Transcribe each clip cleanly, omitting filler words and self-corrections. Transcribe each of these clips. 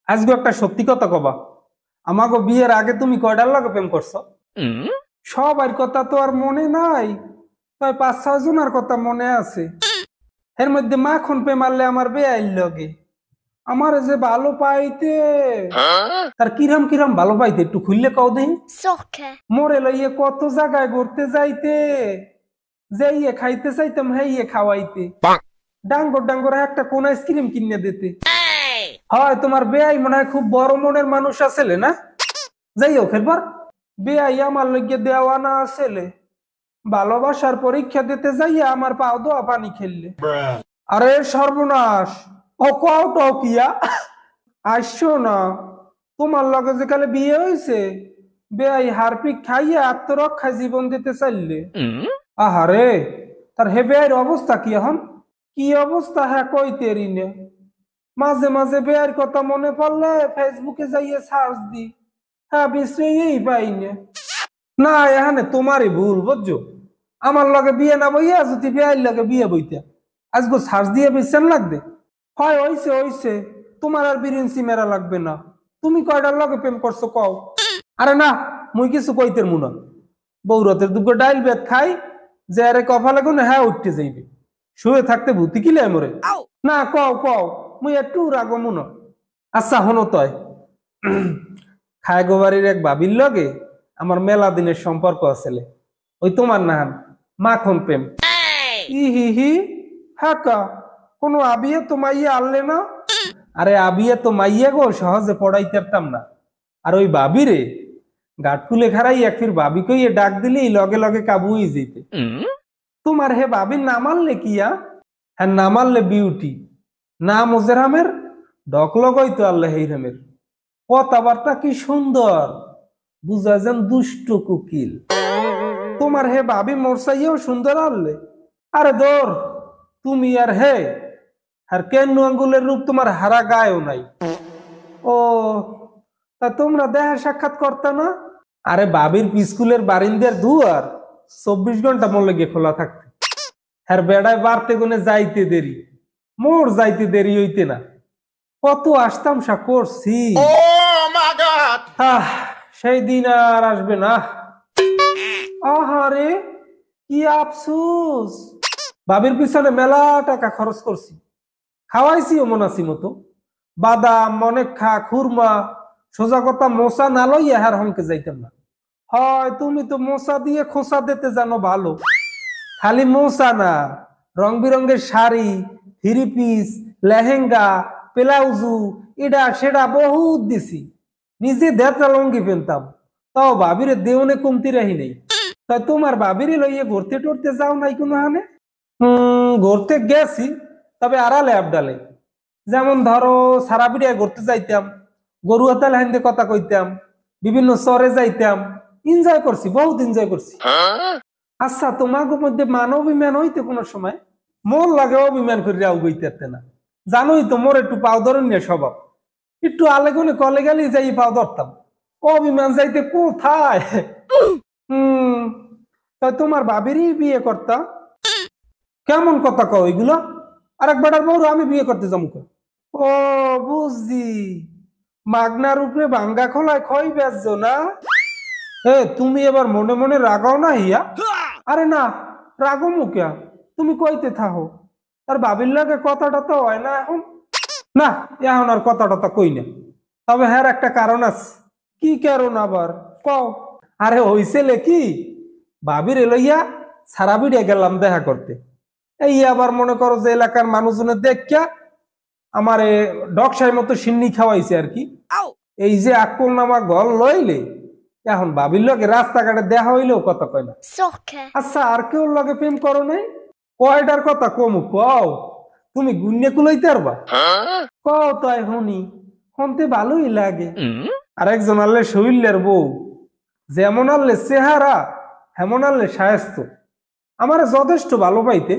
আজকে একটা সত্যি কথা কবা, আমাকে বিয়ের আগে তুমি কয়টার লগে প্রেম করছো? সবার কথা তো আর মনে নাই, তাই 5-6 জনের কথা মনে আছে। এর মধ্যে মাখন প্রেম মারলে আমার বেআইর লগে। আমার যে ভালো পাইতে, তার কিরাম কিরাম ভালো পাইতে একটু খুললে কও দেই। মোরে লইয়ে কত জায়গায় ঘুরতে যাইতে, যাইয়ে খাইতে চাইতাম, হেইয়ে খাওয়াইতে, ডাঙ্গর ডাঙ্গর একটা কোন আইসক্রিম কিনে দিতে। হয় তোমার বেআই মনে হয় খুব বড় মনের মানুষ আসলে না? যাই হোক, এরপর বেআই আমার লইগে দেওয়ানা আসলে, ভালোবাসার পরীক্ষা দিতে যাইয়া আমার পাও দোয়া পানি খেললে। আরে সর্বনাশ, ও কও কিয়া আসছো না? তোমার লগে যে কালে বিয়ে হয়েছে, বেআই হারপিক খাইয়া আত্মরক্ষায় জীবন দিতে চাইলে। আহারে, তার হে বেআইর অবস্থা কি এখন? কি অবস্থা হ্যাঁ কইতেরি না। মাঝে মাঝে বেআইর কথা মনে পড়লে ফেসবুকে যাইয়ে সার্চ দি, হ্যাঁ বিশ্রেই পাই না। না এখানে তোমারই ভুল বুঝছো, আমার লগে বিয়ে না বইয়া যদি বেআইর লগে বিয়ে বইতা আজকে সার্চ দিয়ে বিশ্রাম লাগবে। হয় হইছে, তোমার আর বিরিঞ্চি মেরা লাগবে না। তুমি কয়টার লগে প্রেম করছো কও? আরে না, মুই কিছু কইতের মুনা, বৌরতের দুটো ডাইল বেদ খাই, যে আরে কপালে কোন হ্যাঁ উঠতে যাইবে, শুয়ে থাকতে ভূতি কিলে মরে। না কও মুই একটু রাগো মুনা। আচ্ছা হনো তয়, খায় গোবাড়ির এক বাবির লগে আমার মেলা দিনের সম্পর্ক আছে, ওই তোমার নাহান মাখন প্রেম। হি হাকা, কোনো আবিয়ে তো মাইয়া আনলে না? আরে আবিয়ে তো মাইয়া গো সহজে পড়াইতে পারতাম না। আর ওই বাবি রে গাট ফুলে খারাই এক ফির বাবি কইয়ে ডাক দিলেই লগে লগে কাবুই যেতে। তোমার হে বাবির নাম আনলে কিয়া? হ্যাঁ নাম আনলে বিউটি, না মোজেরামের ডক লগই তো আল্লাহ হেইরামের। কথাবার্তা কি সুন্দর, বুঝা যেন দুষ্ট কুকিল। তোমার হে ভাবি মোরসাইও সুন্দর আনলে। আরে দৌড় তুমি আর হে, আর কেন আঙ্গুলের রূপ তোমার হারা গায়েও নাই। ও তা তোমরা দেখা সাক্ষাৎ করতে না? আরে বাবির স্কুলের বারিন্দার দুয়ার 24 ঘন্টা মন লেগে খোলা থাকতে, হ্যাঁ বেড়ায় বাড়তে গুনে যাইতে দেরি, মোর যাইতে দেরি হইতে না। কত আসতাম সা করছি, সেই দিন আর আসবে না। আহারে কি আফসোস, বাবির পিছনে মেলা টাকা খরচ করছি, খাওয়াইছি মনাসি মতো, বাদাম মনেক্ষা খুরমা, সোজা কথা মোসা না লইয়া হার হংকে যাইতাম না। হয় তুমি তো মোসা দিয়ে খোসা দিতে জানো ভালো, খালি মোসা না, রং বিরঙ্গের শাড়ি, থ্রি পিস, লেহেঙ্গা, প্লাউজু, এটা সেটা বহুত দিছি। নিজে দেড়টা লঙ্গি পেনতাম, তাও বাবিরে দেওনে কমতি রাহি নেই। তা তোমার বাবিরে লইয়ে ঘুরতে টরতে যাও নাই কোনো হানে? ঘুরতে গেছি, তবে আড়ালে আবডালে। যেমন ধরো সারাবিড়িয়া ঘুরতে যাইতাম, গরুয়াতাল হাইন্দে কথা কইতাম, বিভিন্ন চরে যাইতাম, এনজয় করছি, বহুত এনজয় করছি। আচ্ছা তোমাকে মধ্যে মান অভিমান হইতে কোনো সময়? মোর লাগে অভিমান করে রাও গইতে না, জানোই তো মোর একটু পাও ধরনীয় স্বভাব, একটু আলেগুনে কলে গেলি যাই পাও ধরতাম, অভিমান যাইতে কোথায়। তাই তোমার বাবিরই বিয়ে করতা? কেমন কথা কও এগুলো? আর এক বেটার বউ আমি বিয়ে করতে যাবো? ও বুঝছি, মাগনার উপরে ভাঙ্গা খোলায় খই বেচছো না? তুমি এবার মনে মনে রাগাও না হিয়া? আরে না, রাগো মুখিয়া, তুমি কইতে থাকো, তার বাবির লাগে কথাটা তো হয় না এখন। না এখন আর কথাটা কই না, তবে হ্যাঁ একটা কারণ আছে। কি কারণ আবার কও? আরে হইছে কি, ভাবির লইয়া সারা বিড়িয়া গেলাম দেখা করতে, এই আবার মনে করো যে এলাকার মানুষজনের দেখা আমার ডকসাই মতো সিন্নি খাওয়াইছে আর কি। এই যে আকল নামা গল লইলে এখন ভাবির লগে রাস্তাঘাটে দেখা হইলেও কথা কয় না। আচ্ছা আর কেউ লগে প্রেম করো নাই? কয়টার কথা কমু কও, তুমি গুন্যে কুলাইতে পারবা? কও তাই শুনি, শুনতে ভালোই লাগে। আর একজন আনলে শৈলের বউ, যেমন আনলে চেহারা হেমন আনলে সায়স্ত, আমার যথেষ্ট ভালো পাইতে,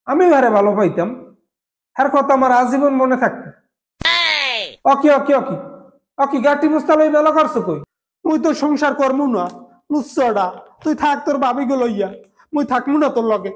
আমি হারে ভালো পাইতাম, হ্যার কথা আমার আজীবন মনে থাকতো। অকি গাটি বুঝতে লই বেলা করছো কই? মুই তো সংসার করমু না লুচ্ছড়া, তুই থাক তোর বাবি গো লইয়া, মুই থাকমু না তোর লগে।